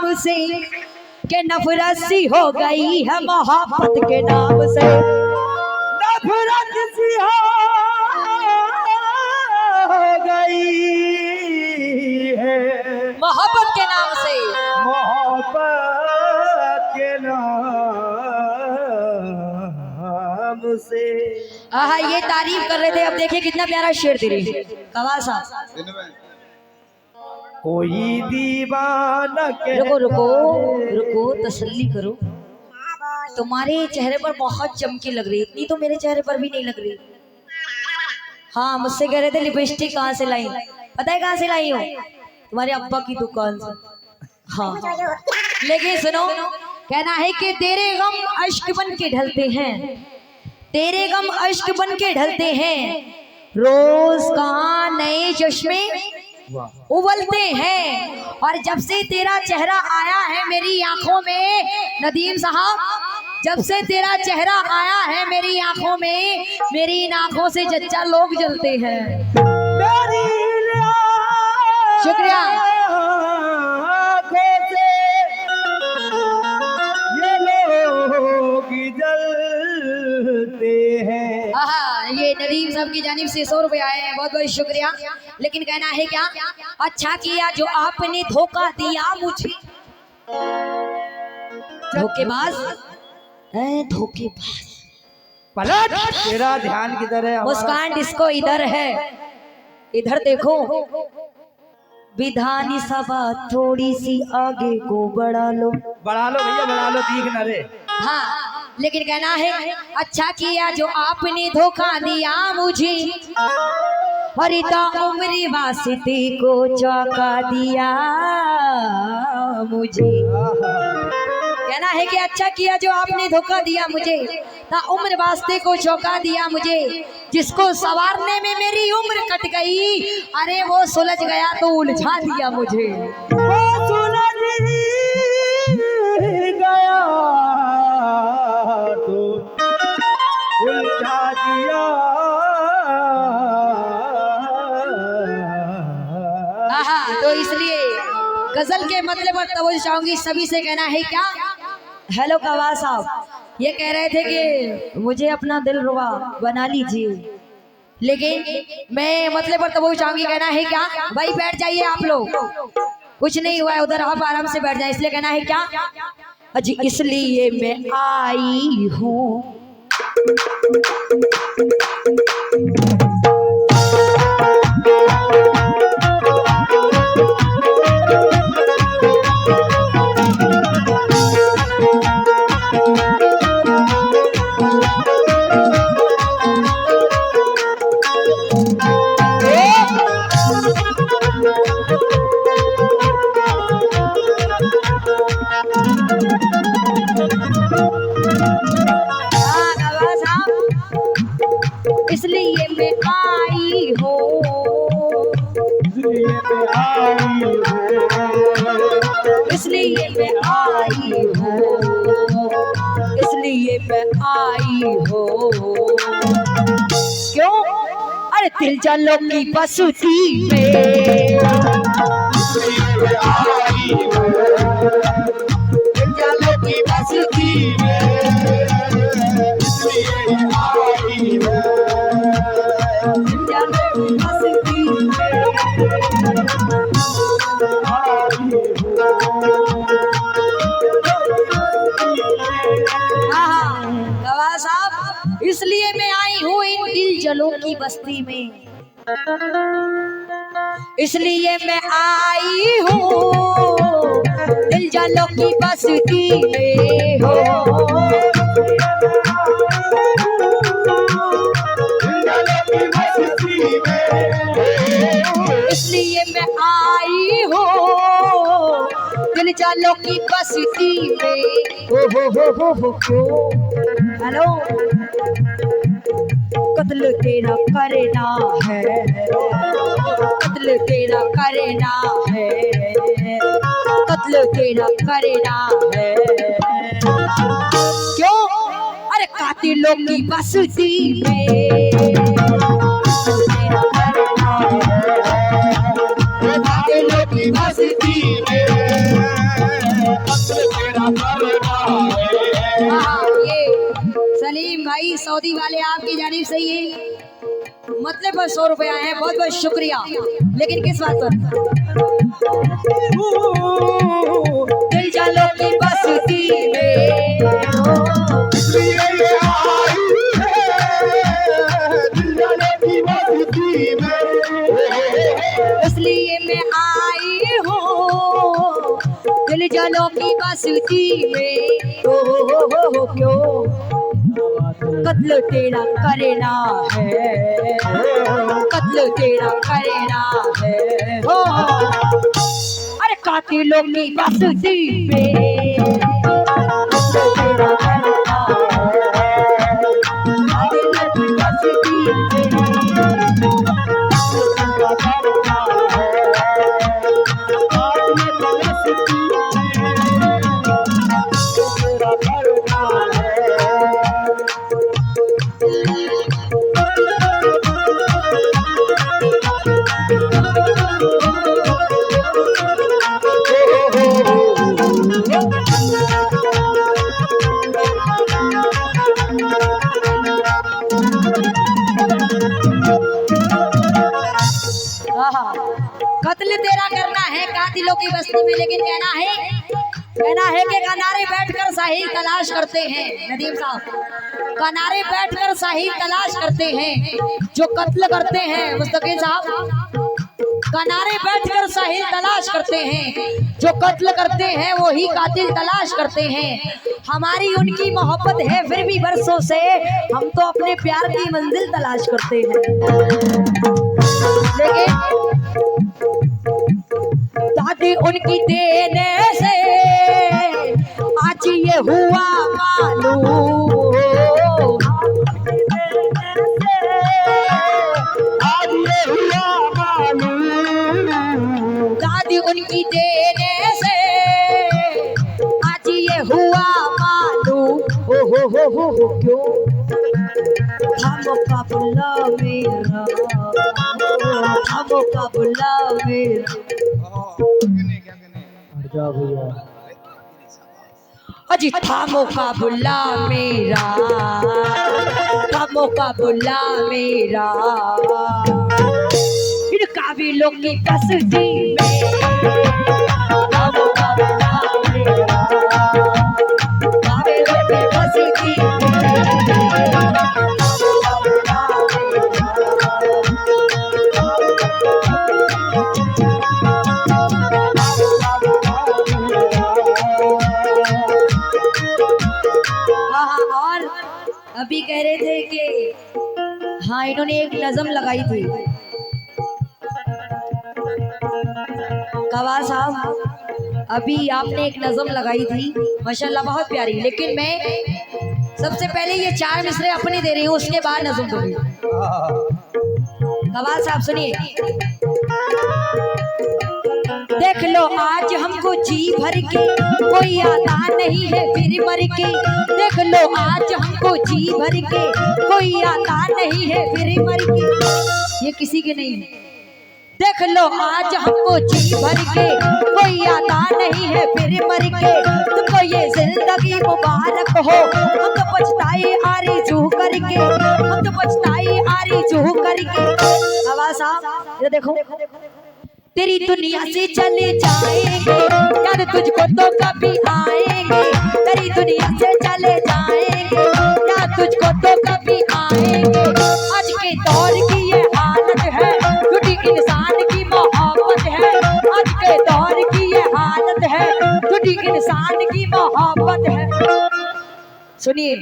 नाम से के नफरत सी हो गई है मोहब्बत के नाम से, नफरत सी हो गई है मोहब्बत के नाम से। मोहब्बत के नाम से। आहा, ये तारीफ कर रहे थे, अब देखिए कितना प्यारा शेर दे रही है कवाल साहब। कोई दीवाना के रुको रुको रुको, तसल्ली करो। तुम्हारे चेहरे पर बहुत चमकी लग रही, इतनी तो मेरे चेहरे पर भी नहीं लग रही। हाँ, मुझसे कह रहे थे लिपस्टिक कहाँ से लाई, पता है कहाँ से लाई हो? तुम्हारे अब्बा की दुकान से। हाँ, लेकिन सुनो, कहना है कि तेरे गम अश्क बन के ढलते हैं, तेरे गम अश्क बन के ढलते हैं, रोज कहाँ नए चश्मे उबलते हैं। और जब से तेरा चेहरा आया है मेरी आंखों में, नदीम साहब, जब से तेरा चेहरा आया है मेरी आंखों में, मेरी इन आंखों से जच्चा लोग जलते हैं। शुक्रिया। आँखों से ये लोग जलते हैं। ये नदीम साहब की जानिब से 100 रुपए आए हैं, बहुत बहुत शुक्रिया। लेकिन कहना है क्या, अच्छा किया जो आपने धोखा दिया मुझे। धोखेबाज, धोखेबाज। पलट, तेरा ध्यान किधर है? मुस्कान डिस्को इधर है, इधर देखो। विधानी सभा थोड़ी सी आगे को बढ़ा लो। बढ़ा लो भैया, बढ़ा लो, दिख न रे। हाँ, लेकिन कहना है अच्छा किया जो आपने धोखा दिया मुझे, हरिता उम्र वास्ते को चौंका दिया मुझे। कहना है कि अच्छा किया जो आपने धोखा दिया मुझे, ता उम्र वास्ते को चौंका दिया मुझे। जिसको संवारने में मेरी उम्र कट गई, अरे वो सुलझ गया तो उलझा दिया मुझे। वो सुलझ गया तो उलझा दिया। तो इसलिए गजल के मतलब पर तवज्जो चाहूंगी सभी से। कहना है क्या, हेलो कवाल साहब, ये कह रहे थे कि मुझे अपना दिल रुबा बना लीजिए, लेकिन मैं मतलब पर तवज्जो चाहूंगी। कहना है क्या, भाई बैठ जाइए आप लोग, कुछ नहीं हुआ है उधर, आप आराम से बैठ जाए। इसलिए कहना है क्या, अजी इसलिए मैं आई हूँ इसलिए मैं आई हूँ, इसलिए मैं आई हूँ, इसलिए मैं आई हूँ। क्यों? अरे दिल जानो की बसुती में, दिल जानो की बसुती में, इसलिए मैं आई हूँ इन दिल जलों की बस्ती में, इसलिए मैं आई हूँ दिल जलों की बस्ती में हो। इसलिए मैं आई हूँ दिल जलों की बस्ती में। हो हेलो, कत्ल तेरा करना है, कत्ल तेरा करना है, कत्ल तेरा करना है। क्यों? अरे कातिलों की बस्ती में, कातिलों की बस्ती में, हाँ, ये सलीम भाई सऊदी वाले आपकी जानिब से ये मतलब बस 100 रुपया है, बहुत बहुत शुक्रिया। लेकिन किस बात पर? दिल जालो की बस्ती में इसलिए मैं आई हूँ दिल जालो की बस्ती में। हो क्यों कत्ल तेरा करना है, कत्ल तेरा करना है हो। अरे कातिलों की बस्ती में कत्ल तेरा करना है, कातिलों की बस्ती में कत्ल तेरा करना है कातिलों की बस्ती में। लेकिन कहना है कि किनारे बैठकर साहिल तलाश करते हैं। नदीम साहब, किनारे बैठकर साहिल तलाश करते हैं जो कत्ल करते हैं। मुस्तकीम साहब, किनारे बैठकर साहिल तलाश करते हैं जो कत्ल करते हैं, वो ही कातिल तलाश करते हैं। हमारी उनकी मोहब्बत है फिर भी बरसों से हम तो अपने प्यार की मंजिल तलाश करते हैं। लेकिन दादी उनकी देने से आज ये हुआ मालूम, आज ये हुआ मालूम। दादी उनकी देने से आज ये हुआ मालूम। हो क्यों हम कबला मेरा, हम कबला मेरा अजी था मुकाबला मेरा, था मुकाबला मेरा इन काबिलों की बस्ती में। था मुकाबला मेरा काबिलों की बस्ती अभी कह रहे थे कि हाँ इन्होंने एक नज़म लगाई थी। कवाल साहब, अभी आपने एक नज़म लगाई थी माशाल्लाह बहुत प्यारी। लेकिन मैं सबसे पहले ये 4 मिसरे अपने दे रही हूँ, उसके बाद नज़म दूंगी। कवाल साहब सुनिए। देख लो आज हमको जी भर के कोई आता नहीं है फिर मर के। देख लो आज हमको जी भर के कोई आता नहीं है फिर मर के। ये किसी के नहीं है। देख लो आज हमको जी भर के कोई आता नहीं है फिर मर के। तुमको ये जिंदगी मुबारक हो, हम तो पछताए आरज़ू करके, हम तो पछताए आरज़ू करके। आवाज़ साहब ये देखो, तेरी दुनिया से चले जाएंगे यार तुझको तो कभी आएंगे। तेरी दुनिया से चले जाएंगे यार तुझको तो कभी आएंगे। आज के दौर की ये हालत है, टूटी इंसान की मोहब्बत है। आज के दौर की ये हालत है, टूटी इंसान की मोहब्बत है। सुनिए,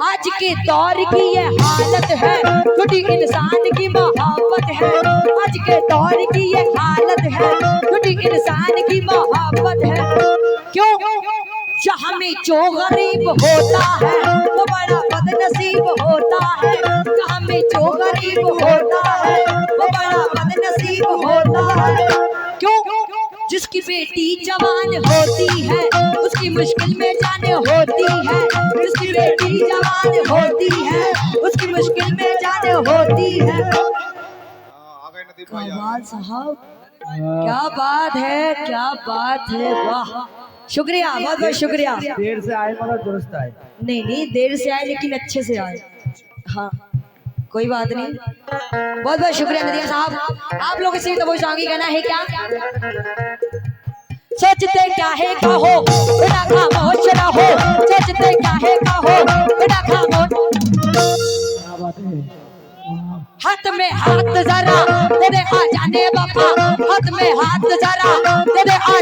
आज के दौर की ये हालत है, टूटी इंसान की मोहब्बत है। आज के दौर की ये हालत है, टूटी इंसान की मोहब्बत है। क्यों? जहाँ में जो गरीब होता है वो बड़ा बदनसीब होता है। जहाँ में जो गरीब होता है वो बड़ा बदनसीब होता है। क्यों? जिसकी बेटी जवान होती है उसकी मुश्किल में जान होती है। जिसकी बेटी जवान होती है उसकी मुश्किल में जान होती है। कमाल साहब, क्या बात है, क्या बात है, वाह। शुक्रिया, बहुत बहुत शुक्रिया। देर से आए मगर दुरुस्त आए। नहीं नहीं, देर से आए लेकिन अच्छे से आए। हाँ कोई बात नहीं, बहुत बहुत शुक्रिया नदिया साहब। आप लोगों से तो वो सॉन्ग कहना है क्या? सोचते क्या है कहो, बड़ा खामोश रहो। सोचते क्या है कहो, बड़ा खामोश। क्या बात है। हाथ में हाथ जरा तेरे आ जाने बापा। हाथ में हाथ जरा तेरे आ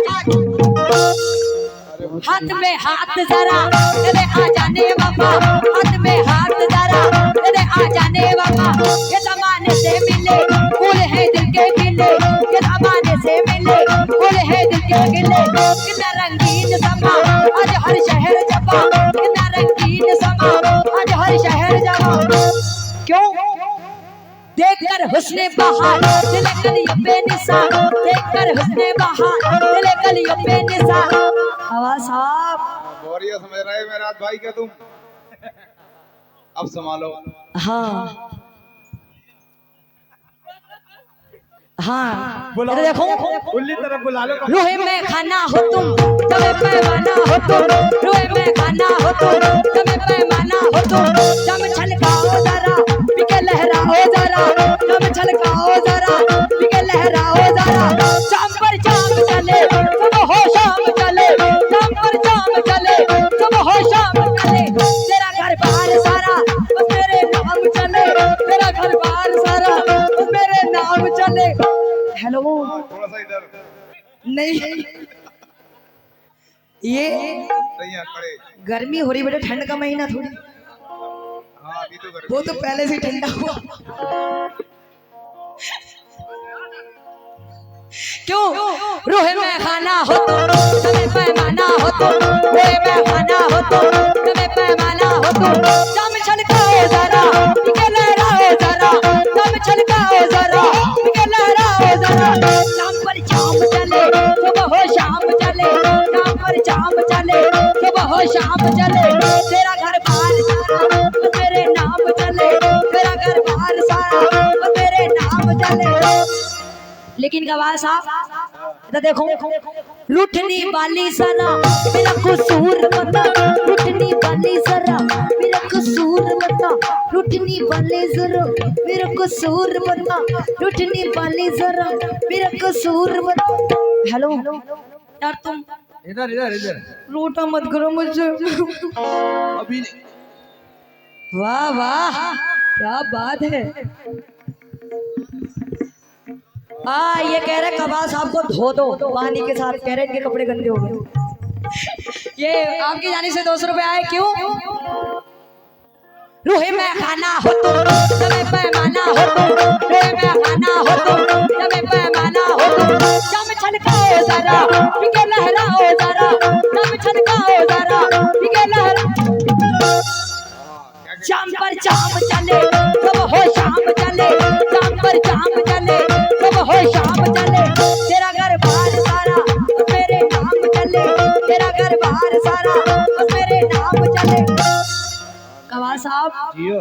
हाथ में हाथ जरा तेरे आ जाने बाबा। हाथ में हाथ जरा तेरे आ जाने बाबा। ये जमाने से मिले फूल है दिल के गिले। ये जमाने से मिले फूल है दिल के गिले। कितना रंगीन समा आज हर शहर जबा। कितना रंगीन समा आज हर शहर जबा। क्यों? देखकर हुस्ने बहार दिल गलियों पे निशान। देखकर हुस्ने बहार दिल गलियों पे निशान। आवाज साहब बोरिया समझ रहे हैं मेरा भाई क्या तुम? अब संभालो। हाँ हाँ, बुलाओ, इधर देखो। उल्ली तरफ बुला लो। रूहे में खाना हो तुम, तबे पैमाना हो तुम। रूहे में खाना हो तुम, तबे पैमाना हो तुम। दम छलकाओ जरा, पिके लहराओ जरा। दम छलकाओ जरा, पिके लहराओ जरा। शाम पर शाम चले, तुम हो शाम चले। शाम पर शाम चले, तुम हो शाम चले। तेरा घर बाहर सारा बस मेरे नाम चले। तेरा घर बाहर सारा बस मेरे नाम चले। हेलो, थोड़ा सा इधर नहीं ये सही है खड़े। गर्मी हो रही बेटा, ठंड का महीना थोड़ी। हाँ अभी तो कर। वो तो पहले से ठंडा हुआ। क्यों? रूह में खाना हो तो तबे पैमाना हो तो। रूह में खाना हो तो तबे पैमाना हो तो। दम छलकाओ जरा, पिके लहराओ जरा। दम छलकाओ जरा, पिके लहराओ जरा। शाम पर शाम चले, सुबह हो शाम चले। शाम पर शाम चले, सुबह हो शाम चले। तेरा घर बाहर सारा बस मेरे नाम चले। तेरा घर बाहर सारा बस मेरे नाम चले। लेकिन गवाह साहब इधर देखो। रूठनी वाली सरा मेरा कसूर बता। रूठनी वाली सरा मेरा कसूर बता। रूठनी वाली जरा मेरा कसूर बता। रूठनी वाली जरा मेरा कसूर बता। हेलो यार, तुम इधर इधर इधर। रोटा मत करो मुझसे। अभी वाह वाह, क्या बात है। हाँ, ये कह रहे कबाब साहब को धो दो पानी के साथ। कह रहे इनके कपड़े गंदे हो गए। ये आपकी जाने से 200 रुपए आए। क्यों? रूहे में खाना हो तो तबे पैमाना हो तो। रूहे में खाना हो तो तबे पैमाना हो तो। दम छलकाओ जरा, पिके लहराओ जरा। दम छलकाओ जरा, पिके लहराओ। शाम पर शाम चले, सब हो शाम चले। शाम पर शाम चले, सब हो शाम चले। तेरा घर बाहर सारा बस मेरे नाम चले। तेरा घर बाहर सारा बस मेरे नाम चले। कवाल साहब जियो।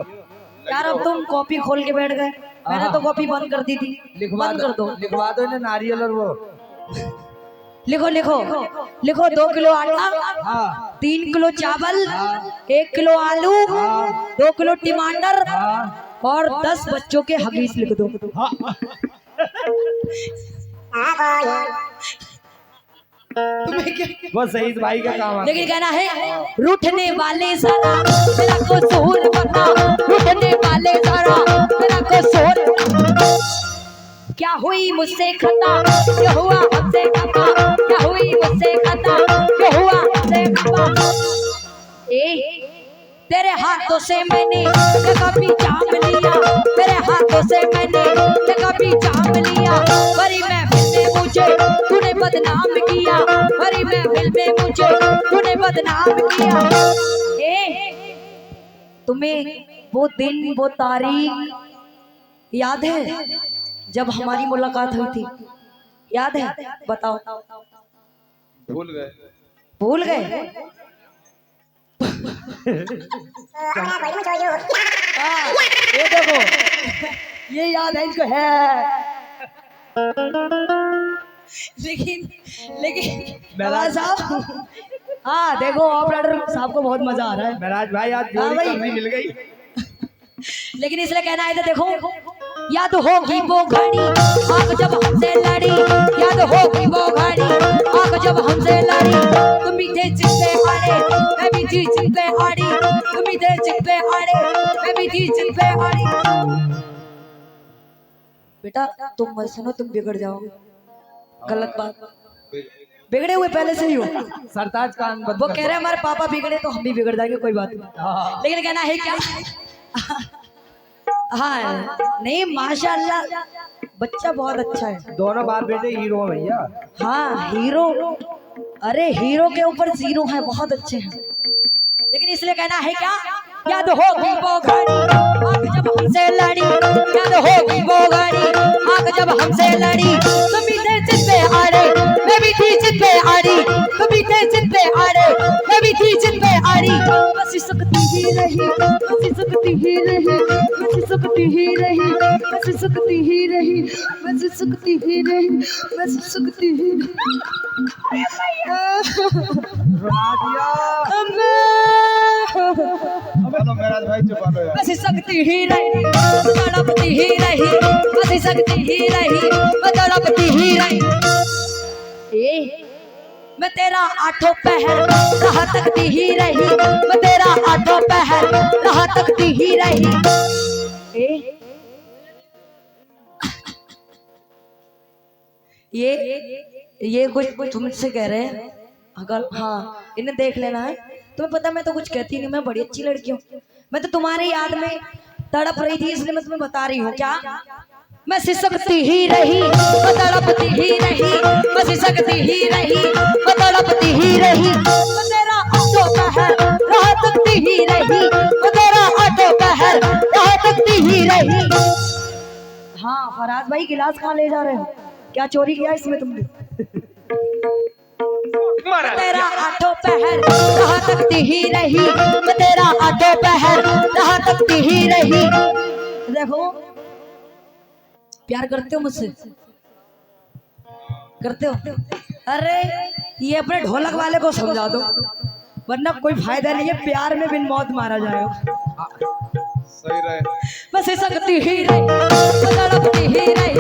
यार, अब तुम कॉपी खोल के बैठ गए। मैंने तो कॉपी बंद कर दी थी। बंद कर दो। लिखवा दो ना नारियल और वो। लिखो लिखो लिखो। 2 किलो आटा, हाँ 3 किलो चावल, 1 किलो आलू, 2 किलो टमाटर और 10 बच्चों के हगीज लिख दो। तुम्हें क्या? वो शहीद भाई का काम है। लेकिन कहना है रूठने वाले सारा मेरा कसूर बता। रूठने वाले सारा मेरा कसूर। क्या हुई मुझसे खता, क्या हुआ हमसे खता। क्या हुई मुझसे खता, क्या हुआ हमसे खता। तेरे हाथों से मैंने कभी जाम लिया। तेरे हाथों से मैंने कभी जाम लिया। बड़ी महफिल में मुझे तूने बदनाम किया। बड़ी महफिल में मुझे तूने बदनाम किया। तुम्हें वो दिन वो तारीख याद है जब हमारी मुलाकात हुई थी? याद है? बताओ। भूल गए। भूल गए? ये देखो, ये याद है इनको है। लेकिन लेकिन महराज साहब, हाँ देखो ऑपरेटर साहब को बहुत मजा आ रहा है। महराज भाई आज हाँ जोड़ी भाई। कमरी मिल गई। लेकिन इसलिए कहना है तो देखो, याद होगी वो घड़ी आग जब हमसे लड़ी, याद होगी वो घड़ी आग जब हमसे लड़ी, तुम भी थे जिद पे अड़े मैं भी थी जिद पे अड़ी, तुम भी थे जिद पे अड़े मैं भी थी जिद पे अड़ी। बेटा तुम मत सुनो, तुम बिगड़ जाओगे, गलत बात, बिगड़े हुए पहले से ही हो। सरताज कान बंद वो कर। कह रहे हैं हमारे पापा बिगड़े तो हम भी बिगड़ जाएंगे, कोई बात नहीं। हाँ। लेकिन कहना है क्या, हाँ नहीं माशाल्लाह बच्चा बहुत अच्छा है। दोनों बाप बेटे हीरो हैं भैया। हाँ हीरो, अरे हीरो के ऊपर जीरो है, बहुत अच्छे हैं। लेकिन इसलिए कहना है क्या, याद होगी वो घड़ी आग जब हमसे लड़ी, याद होगी वो घड़ी आग जब हमसे लड़ी, तुम भी थे जिद पे अड़े मैं भी थी जिद पे अड़ी, तुम भी थे जिद पे अड़े मैं भी थी जिद पे अड़ी, बस सकती ही रही बस सकती ही रही बस सकती ही रही बस सकती ही रही बस सकती ही रही बस सकती ही रुला दिया। चलो महराज भाई चुपा लो यार। बस सकती ही रही तड़पती ही रही बस सकती ही रही तड़पती ही रही, ए मैं तेरा आठों पहर रहा तकती ही रही, मैं तेरा आठों पहर रहा तकती ही रही, ए ये कुछ तुमसे कह रहे हैं, अगर हाँ इन्हें देख लेना है। तुम्हें पता मैं तो कुछ कहती नहीं, मैं बड़ी अच्छी लड़की हूँ, मैं तो तुम्हारी याद में तड़प रही थी, इसलिए मैं तुम्हें बता रही हूँ। क्या मैं सिसकती ही रही मैं तड़पती ही रही मैं सिसकती ही रही मैं तड़पती ही रही, मैं तेरा आठों पहर रहा तकती ही रही मैं तेरा आठों पहर रहा तकती ही रही। हाँ फराज भाई गिलास कहाँ ले जा रहे हो, क्या चोरी किया इसमें तुमने? तेरा आठों पहर रहा तकती ही रही मैं तेरा आठों पहर रहा तकती ही रही। देखो प्यार करते हो मुझसे, करते हो? अरे ये अपने ढोलक वाले को समझा दो, वरना कोई फायदा नहीं है, प्यार में बिन मौत मारा जाएगा। सही रहे। मैं सिसकती ही रही मैं तड़पती ही रही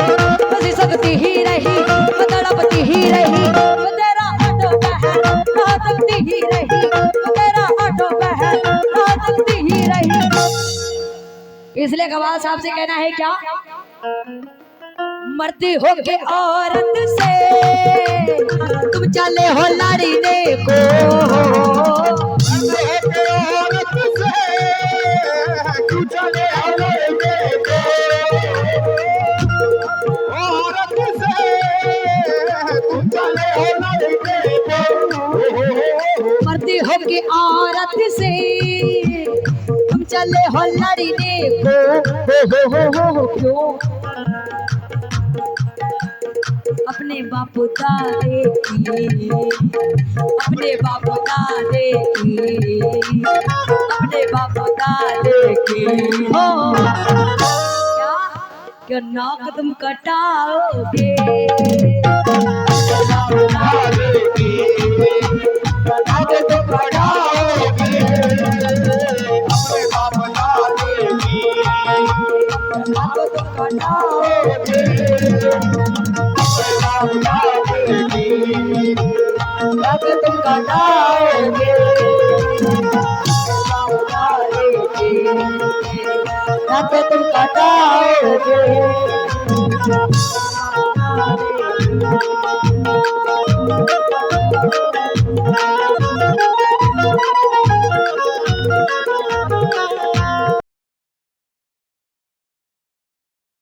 मैं सिसकती ही रही मैं तड़पती ही रही, मैं तेरा आठों पहर रहा तकती ही रही मैं तेरा आठों पहर रहा तकती ही रही। इसलिए कवाल साहब से कहना है क्या, मरती हो के औरत से तुम चले हो लड़ने को, मरती हो के औरत से तुम चले हो लड़ने को, हो क्यों अपने बापू दादे की अपने बापू दादे की अपने बापू दादे की हो, क्या नाक तुम कटाओगे तुम कटाओगे तुम कटाओगे